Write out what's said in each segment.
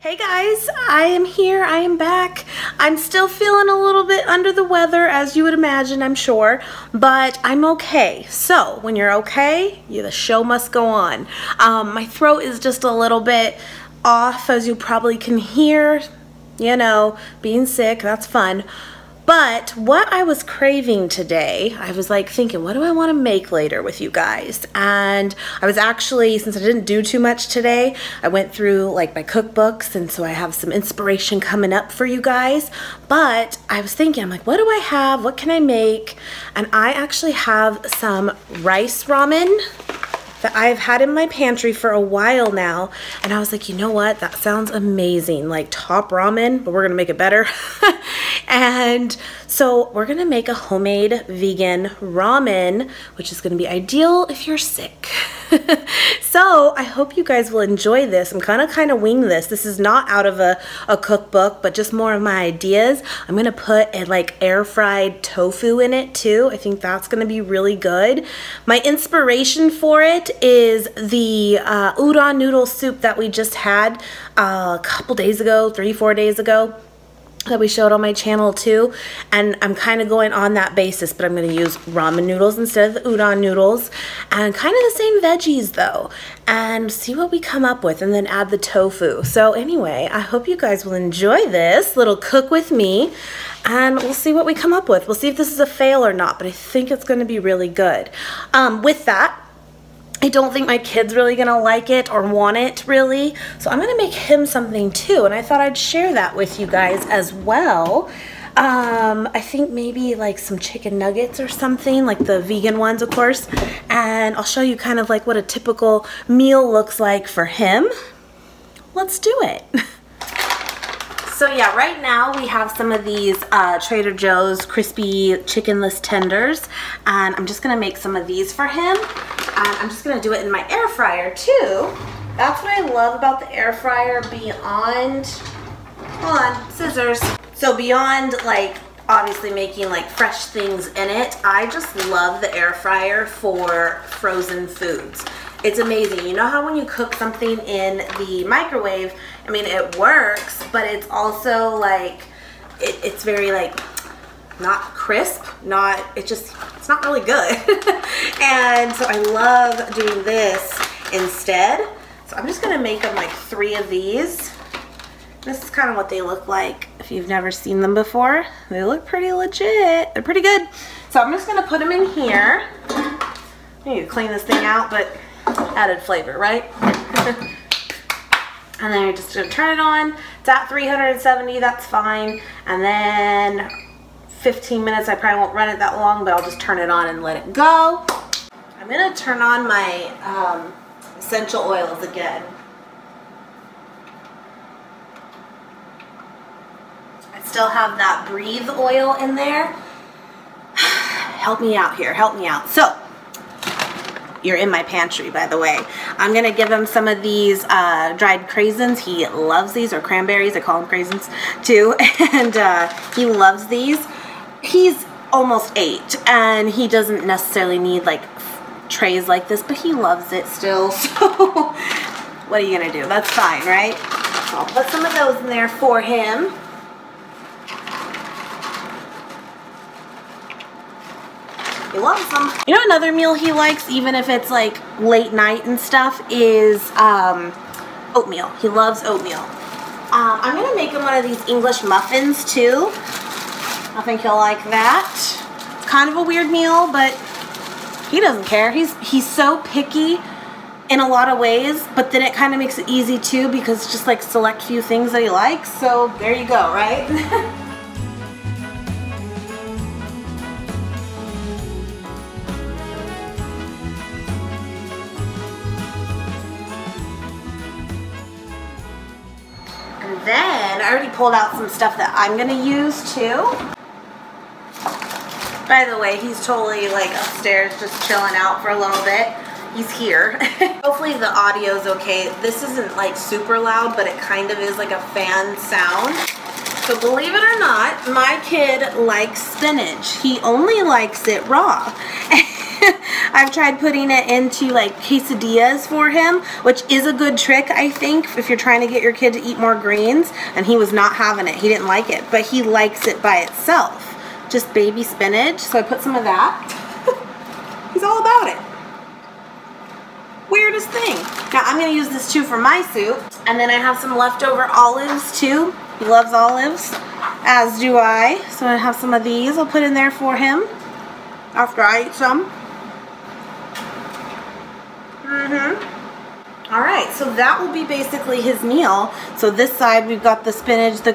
Hey guys, I am here, I am back. I'm still feeling a little bit under the weather, as you would imagine, I'm sure, but I'm okay. So, when you're okay, the show must go on. My throat is just a little bit off, as you probably can hear. You know, being sick, that's fun. But what I was craving today, I was like thinking, what do I want to make later with you guys? And I was actually, since I didn't do too much today, I went through like my cookbooks, and so I have some inspiration coming up for you guys. But I was thinking, I'm like, what do I have? What can I make? And I actually have some rice ramen that I've had in my pantry for a while now, and I was like, you know what, that sounds amazing, like top ramen, but we're gonna make it better. And so we're gonna make a homemade vegan ramen, which is gonna be ideal if you're sick. So I hope you guys will enjoy this. I'm kind of wing this. This is not out of a cookbook, but just more of my ideas. I'm gonna put a like air fried tofu in it too. I think that's gonna be really good. My inspiration for it is the udon noodle soup that we just had a couple days ago, 3-4 days ago, that we showed on my channel too, and I'm kind of going on that basis, but I'm going to use ramen noodles instead of the udon noodles, and kind of the same veggies though, and see what we come up with, and then add the tofu. So anyway, I hope you guys will enjoy this little cook with me, and we'll see what we come up with. We'll see if this is a fail or not, but I think it's going to be really good. With that, I don't think my kid's really gonna like it or want it really, so I'm gonna make him something too, and I thought I'd share that with you guys as well. I think maybe like some chicken nuggets or something, like the vegan ones of course, and I'll show you kind of like what a typical meal looks like for him. Let's do it. So yeah, right now we have some of these Trader Joe's crispy chickenless tenders, and I'm just gonna make some of these for him. I'm just gonna do it in my air fryer too. That's what I love about the air fryer beyond, hold on, scissors. So beyond like obviously making like fresh things in it, I just love the air fryer for frozen foods. It's amazing. You know how when you cook something in the microwave, I mean it works, but it's also like, it's very like, not crisp, it's not really good. And so I love doing this instead. So I'm just gonna make them like 3 of these. This is kind of what they look like if you've never seen them before. They look pretty legit, they're pretty good. So I'm just gonna put them in here. I need to clean this thing out, but added flavor, right? And then you're just gonna turn it on. It's at 370, that's fine. And then 15 minutes, I probably won't run it that long, but I'll just turn it on and let it go. I'm gonna turn on my essential oils again. I still have that Breathe oil in there. Help me out here, help me out. So, you're in my pantry, by the way. I'm gonna give him some of these dried craisins. He loves these, or cranberries, I call them craisins too, and he loves these. He's almost 8 and he doesn't necessarily need like trays like this, but he loves it still, so what are you gonna do? That's fine, right? So I'll put some of those in there for him. He loves them. You know, another meal he likes, even if it's like late night and stuff, is oatmeal. He loves oatmeal. I'm gonna make him one of these English muffins too. I think he'll like that. It's kind of a weird meal, but he doesn't care. He's so picky in a lot of ways, but then it kind of makes it easy too, because it's just like select few things that he likes. So there you go, right? And then I already pulled out some stuff that I'm gonna use too. By the way, he's totally like upstairs just chilling out for a little bit. He's here. Hopefully the audio's okay. This isn't like super loud, but it kind of is like a fan sound. So believe it or not, my kid likes spinach. He only likes it raw. I've tried putting it into like quesadillas for him, which is a good trick, I think, if you're trying to get your kid to eat more greens, and he was not having it. He didn't like it, but he likes it by itself. Just baby spinach, so I put some of that. He's all about it. Weirdest thing. Now I'm going to use this too for my soup, and then I have some leftover olives too. He loves olives, as do I. So I have some of these I'll put in there for him after I eat some. Alright, so that will be basically his meal. So this side we've got the spinach, the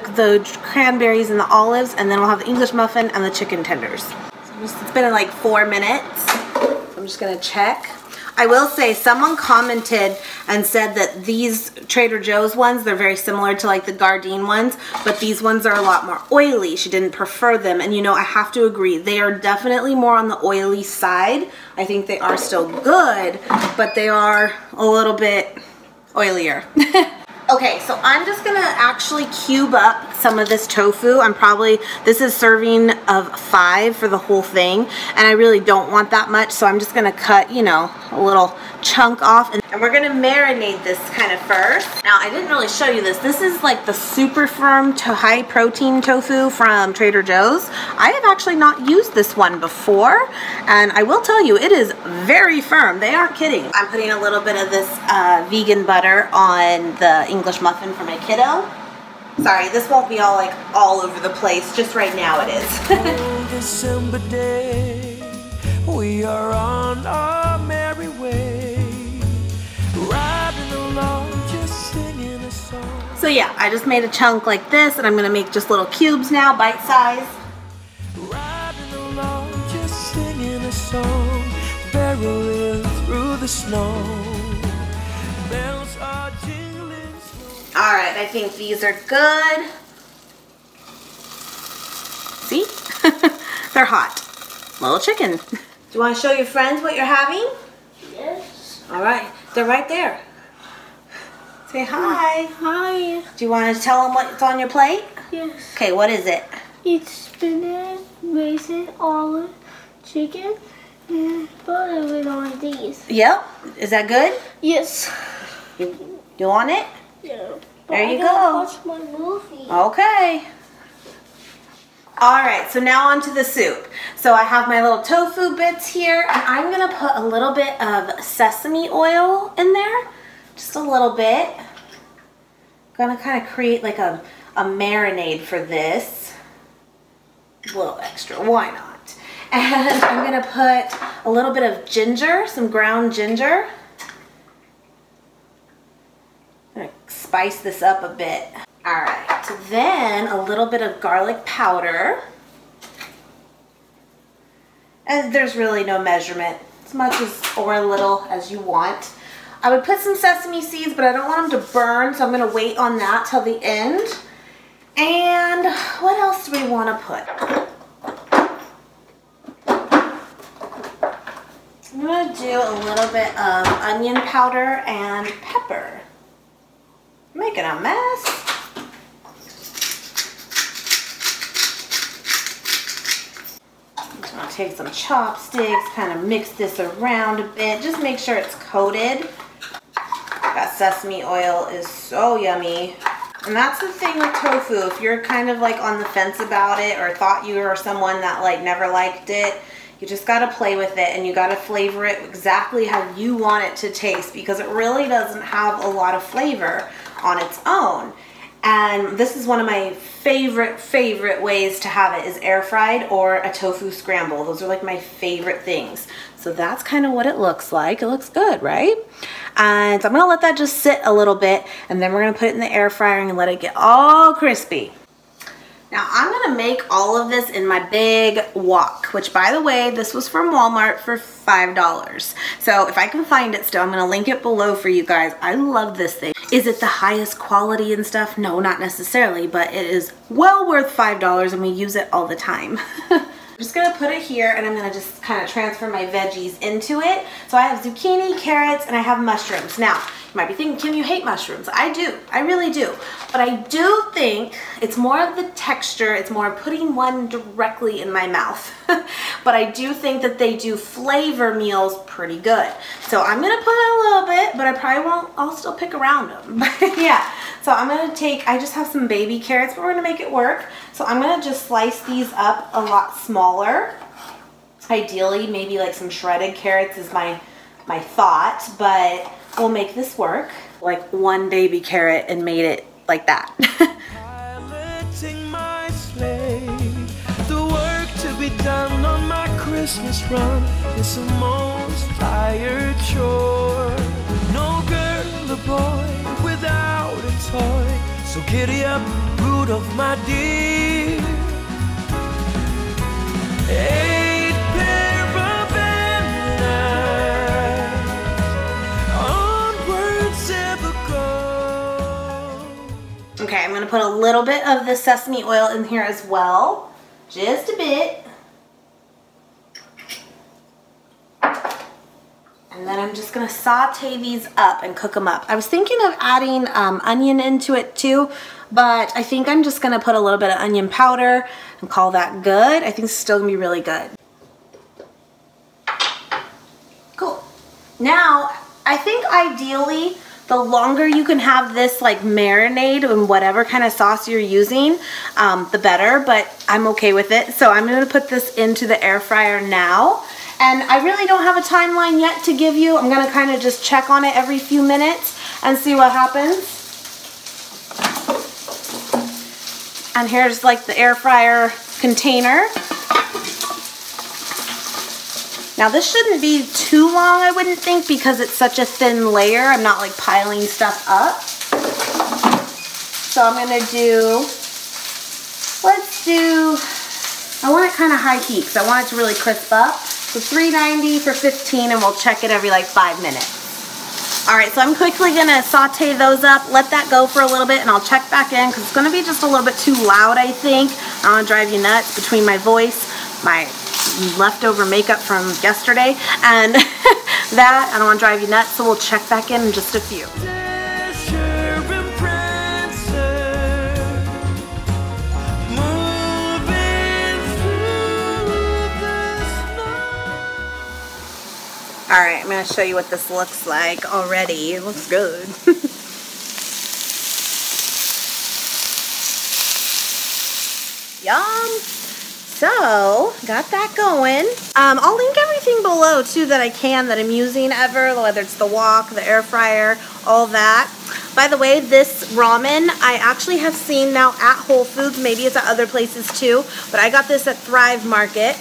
cranberries, and the olives, and then we'll have the English muffin and the chicken tenders. So it's been like 4 minutes. So I'm just going to check. I will say someone commented and said that these Trader Joe's ones, they're very similar to like the Gardein ones, but these ones are a lot more oily. She didn't prefer them, and you know, I have to agree. They are definitely more on the oily side. I think they are still good, but they are a little bit oilier. Okay, so I'm just gonna actually cube up some of this tofu. This is serving of 5 for the whole thing, and I really don't want that much, so I'm just gonna cut, you know, a little chunk off, and we're gonna marinate this kind of first. Now, I didn't really show you this. This is like the super firm to high protein tofu from Trader Joe's. I have actually not used this one before, and I will tell you, it is very firm. They aren't kidding. I'm putting a little bit of this vegan butter on the English muffin for my kiddo. Sorry, this won't be all over the place. Just right now it is. December day, we are on our merry way, riding along, just singing a song. So yeah, I just made a chunk like this, and I'm gonna make just little cubes now, bite size. Riding along, just singing a song, barreling through the snow. Bells are jingling. All right, I think these are good. See? They're hot. Little chicken. Do you want to show your friends what you're having? Yes. All right, they're right there. Say hi. Hi. Do you want to tell them what's on your plate? Yes. Okay, what is it? It's spinach, raisin, olive, chicken, and butter with on these. Yep. Is that good? Yes. You want it? Yeah. There you go. Watch my movie. Okay. Alright, so now on to the soup. So I have my little tofu bits here, and I'm going to put a little bit of sesame oil in there. Just a little bit. I'm going to kind of create like a marinade for this. A little extra, why not? And I'm going to put a little bit of ginger, some ground ginger. I'm going to spice this up a bit. Alright, so then a little bit of garlic powder. And there's really no measurement, as much as or a little as you want. I would put some sesame seeds, but I don't want them to burn, so I'm going to wait on that till the end. And what else do we want to put? I'm going to do a little bit of onion powder and pepper. Making a mess. I'm just going to take some chopsticks, kind of mix this around a bit. Just make sure it's coated. That sesame oil is so yummy. And that's the thing with tofu. If you're kind of like on the fence about it, or thought you were someone that like never liked it, you just got to play with it, and you got to flavor it exactly how you want it to taste, because it really doesn't have a lot of flavor on its own. And this is one of my favorite ways to have it, is air fried or a tofu scramble. Those are like my favorite things. So that's kind of what it looks like. It looks good, right? And so I'm gonna let that just sit a little bit, and then we're gonna put it in the air fryer and let it get all crispy. Now I'm gonna make all of this in my big wok, which by the way, this was from Walmart for $5. So if I can find it still, I'm gonna link it below for you guys. I love this thing. Is it the highest quality and stuff? No, not necessarily, but it is well worth $5, and we use it all the time. I'm just gonna put it here, and I'm gonna just kind of transfer my veggies into it. So I have zucchini, carrots, and I have mushrooms. Now, might be thinking, Kim, you hate mushrooms. I do. I really do. But I do think it's more of the texture. It's more putting one directly in my mouth. But I do think that they do flavor meals pretty good. So I'm going to put in a little bit, but I probably won't. I'll still pick around them. But yeah. So I'm going to take, I just have some baby carrots, but we're going to make it work. So I'm going to just slice these up a lot smaller. Ideally, maybe like some shredded carrots is my thought, but we'll make this work. Like one baby carrot and made it like that. Piloting my sleigh, the work to be done on my Christmas run is the most tired chore. No girl or boy without a toy, so giddy up, Rudolph, my dear. 8 pair of onwards ever go. Okay, I'm going to put a little bit of the sesame oil in here as well. Just a bit. And then I'm just going to saute these up and cook them up. I was thinking of adding onion into it too, but I think I'm just going to put a little bit of onion powder and call that good. I think it's still going to be really good. Cool. Now, I think ideally, the longer you can have this like marinade in whatever kind of sauce you're using, the better, but I'm okay with it. So I'm going to put this into the air fryer now. And I really don't have a timeline yet to give you. I'm going to kind of just check on it every few minutes and see what happens. And here's like the air fryer container. Now this shouldn't be too long, I wouldn't think, because it's such a thin layer. I'm not like piling stuff up. So I'm going to do, I want it kind of high heat because I want it to really crisp up. So 390 for 15, and we'll check it every like 5 minutes. All right, so I'm quickly gonna saute those up, let that go for a little bit, and I'll check back in because it's gonna be just a little bit too loud, I think. I don't wanna drive you nuts between my voice, my leftover makeup from yesterday, and that. I don't wanna drive you nuts, so we'll check back in just a few. All right, I'm going to show you what this looks like already. It looks good. Yum. So, got that going. I'll link everything below, too, that I can, that I'm using ever, whether it's the wok, the air fryer, all that. By the way, this ramen, I actually have seen now at Whole Foods. Maybe it's at other places, too. But I got this at Thrive Market.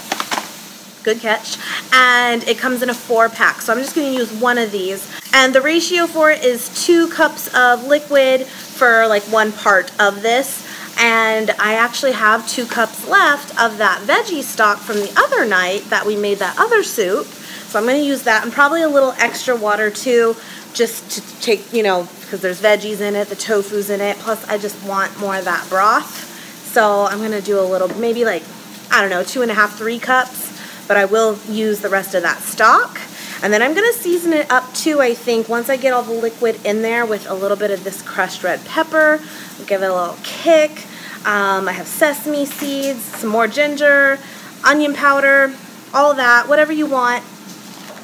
Good catch. And it comes in a 4-pack. So I'm just going to use one of these. And the ratio for it is 2 cups of liquid for like 1 part of this. And I actually have 2 cups left of that veggie stock from the other night that we made that other soup. So I'm going to use that and probably a little extra water too, just to take, you know, because there's veggies in it, the tofu's in it. Plus I just want more of that broth. So I'm going to do a little, maybe like, I don't know, 2.5, 3 cups. But I will use the rest of that stock. And then I'm going to season it up too, I think, once I get all the liquid in there with a little bit of this crushed red pepper. I'll give it a little kick. I have sesame seeds, some more ginger, onion powder, all that, whatever you want.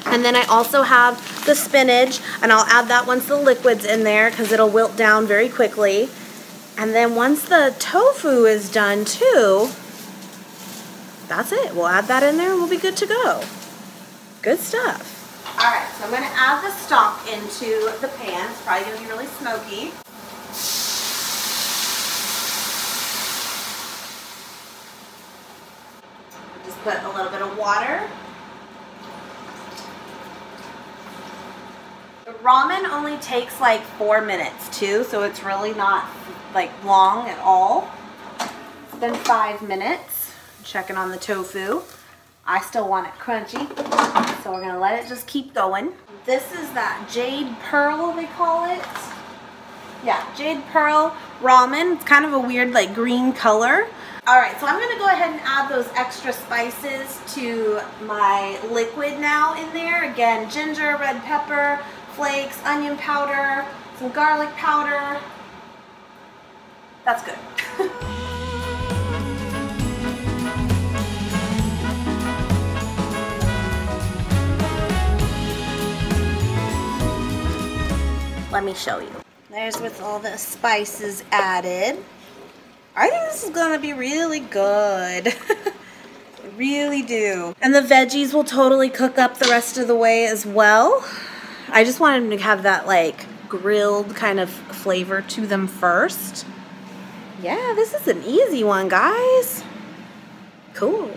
And then I also have the spinach, and I'll add that once the liquid's in there because it'll wilt down very quickly. And then once the tofu is done too, that's it. We'll add that in there and we'll be good to go. Good stuff. Alright, so I'm going to add the stock into the pan. It's probably going to be really smoky. Just put a little bit of water. The ramen only takes like 4 minutes too, so it's really not like long at all. It's been 5 minutes. Checking on the tofu. I still want it crunchy, so we're gonna let it just keep going. This is that Jade Pearl, they call it. Yeah, Jade Pearl ramen. It's kind of a weird like green color. Alright, so I'm gonna go ahead and add those extra spices to my liquid now in there. Again, ginger, red pepper, flakes, onion powder, some garlic powder. That's good. Let me show you. There's with all the spices added. I think this is gonna be really good. I really do. And the veggies will totally cook up the rest of the way as well. I just wanted them to have that like grilled kind of flavor to them first. Yeah, this is an easy one, guys. Cool.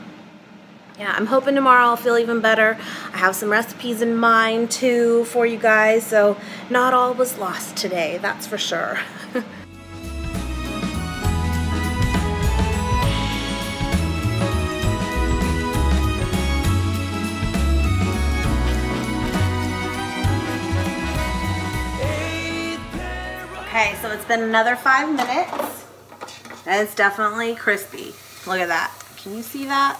Yeah, I'm hoping tomorrow I'll feel even better. I have some recipes in mind too for you guys, so not all was lost today, that's for sure. Okay, so it's been another 5 minutes, and it's definitely crispy. Look at that. Can you see that?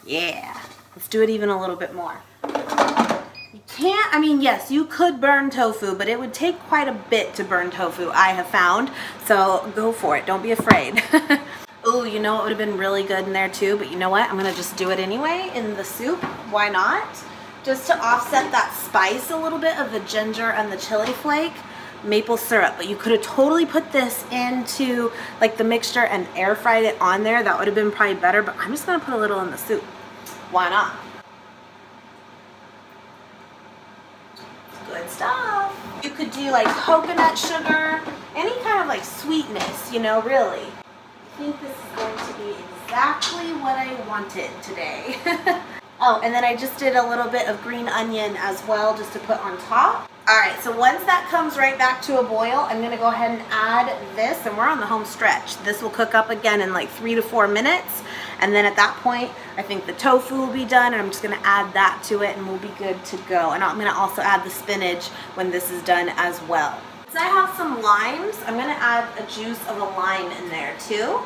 Yeah. Let's do it even a little bit more. You can't, I mean, yes, you could burn tofu, but it would take quite a bit to burn tofu, I have found. So go for it. Don't be afraid. Ooh, you know what would have been really good in there too, but you know what? I'm going to just do it anyway in the soup. Why not? Just to offset that spice a little bit of the ginger and the chili flake. Maple syrup, but you could have totally put this into like the mixture and air fried it on there. That would have been probably better, but I'm just gonna put a little in the soup. Why not? Good stuff. You could do like coconut sugar, any kind of like sweetness, you know, really. I think this is going to be exactly what I wanted today. Oh, and then I just did a little bit of green onion as well just to put on top. Alright, so once that comes right back to a boil, I'm going to go ahead and add this, and we're on the home stretch. This will cook up again in like 3 to 4 minutes, and then at that point, I think the tofu will be done, and I'm just going to add that to it, and we'll be good to go. And I'm going to also add the spinach when this is done as well. So I have some limes. I'm going to add a juice of a lime in there too.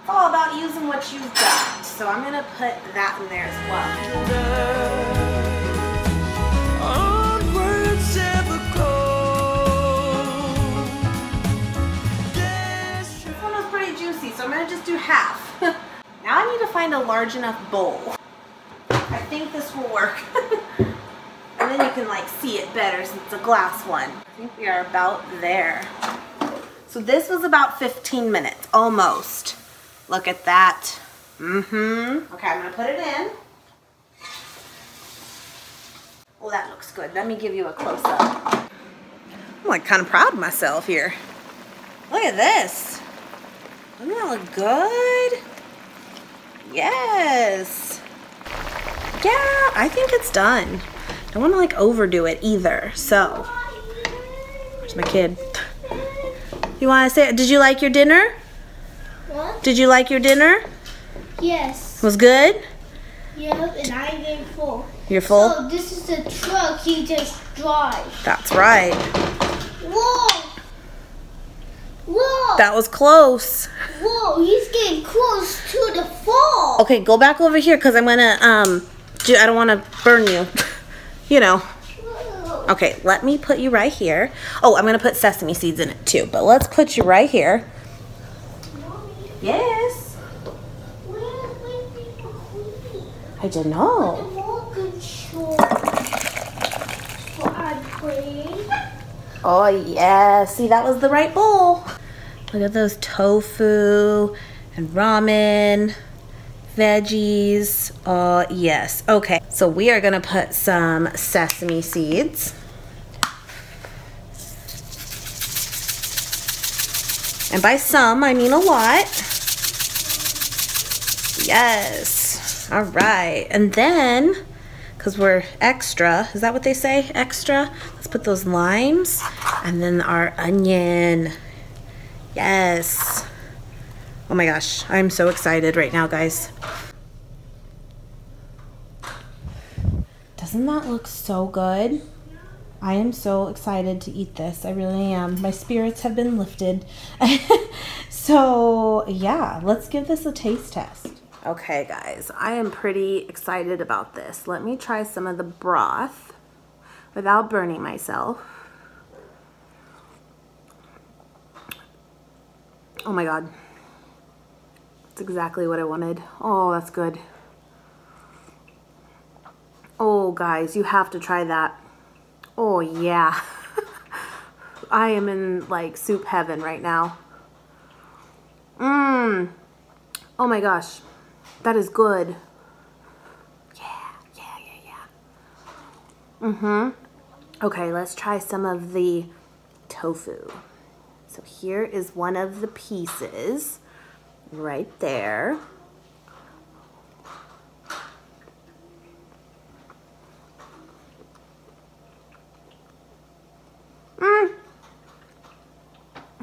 It's all about using what you've got, so I'm going to put that in there as well. So I'm going to just do half. Now I need to find a large enough bowl. I think this will work. And then you can like see it better since it's a glass one. I think we are about there. So this was about 15 minutes, almost. Look at that. Okay, I'm going to put it in. Oh, that looks good. Let me give you a close-up. I'm like kind of proud of myself here. Look at this. Doesn't that look good? Yes. Yeah, I think it's done. Don't want to like overdo it either. So, where's my kid? You want to say, did you like your dinner? What? Did you like your dinner? Yes. Was good? Yep, and I get full. You're full? So this is the truck he just drives. That's right. Whoa! Whoa! That was close. Whoa, he's getting close to the fall. Okay, go back over here because I'm gonna I don't want to burn you. You know. Whoa. Okay, let me put you right here. Oh, I'm gonna put sesame seeds in it too, but let's put you right here. Mommy, Yes. where's my paper queen? I don't know. The more control. So I pray. Oh yeah, see, that was the right bowl. Look at those tofu and ramen, veggies. Oh yes. Okay, so we are gonna put some sesame seeds. And by some, I mean a lot. Yes. All right, and then, because we're extra, is that what they say? Extra? Let's put those limes and then our onion. Yes. Oh my gosh, I'm so excited right now, guys. Doesn't that look so good? I am so excited to eat this. I really am. My spirits have been lifted. So yeah, let's give this a taste test. Okay guys, I am pretty excited about this. Let me try some of the broth. without burning myself. Oh my God. That's exactly what I wanted. Oh, that's good. Oh, guys, you have to try that. Oh, yeah. I am in, like, soup heaven right now. Oh my gosh. That is good. Yeah. Okay, let's try some of the tofu. So here is one of the pieces right there.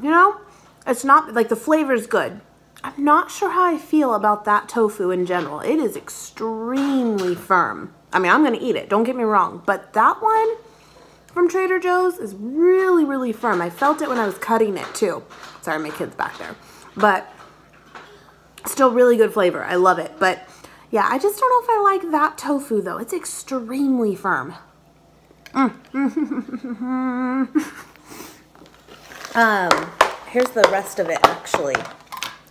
You know, it's not, like, the flavor's good. I'm not sure how I feel about that tofu in general. It is extremely firm. I mean, I'm gonna eat it, don't get me wrong, but that one from Trader Joe's is really, really firm. I felt it when I was cutting it too. Sorry, my kid's back there. But still really good flavor. I love it. But yeah, I just don't know if I like that tofu though. It's extremely firm. Here's the rest of it actually.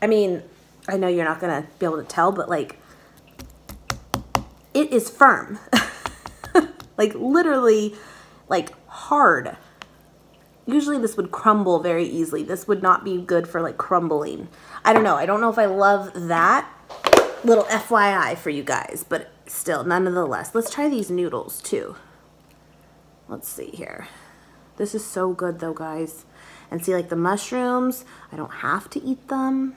I mean, I know you're not gonna be able to tell, but like, it is firm. Like literally, like hard. Usually this would crumble very easily. This would not be good for like crumbling. I don't know. I don't know if I love that. Little FYI for you guys, but still, nonetheless. Let's try these noodles too. Let's see here. This is so good though, guys. And see, like the mushrooms, I don't have to eat them.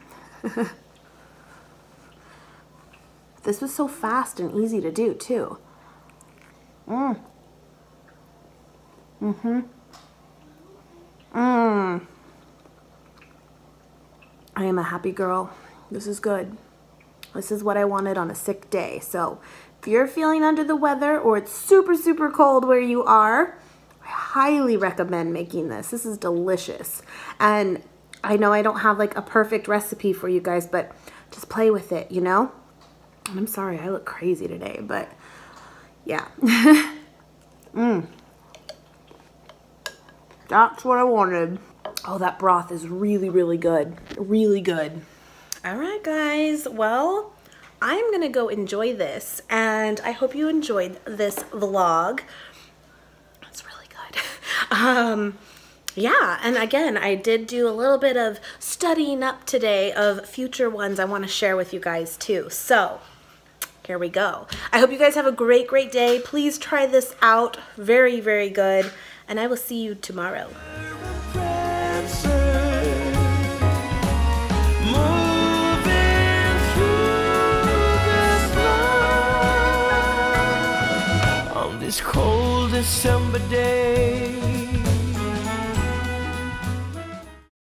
This was so fast and easy to do too. I am a happy girl. This is good. This is what I wanted on a sick day. So if you're feeling under the weather or it's super, super cold where you are, I highly recommend making this. This is delicious. And I know I don't have like a perfect recipe for you guys, but just play with it, you know? And I'm sorry, I look crazy today, but yeah. That's what I wanted. Oh, that broth is really, really good. Really good. All right, guys. Well, I'm gonna go enjoy this, and I hope you enjoyed this vlog. It's really good. Yeah, and again, I did do a little bit of studying up today of future ones I want to share with you guys too. So here we go. I hope you guys have a great, great day. Please try this out. Very, very good. And I will see you tomorrow. This cold December day.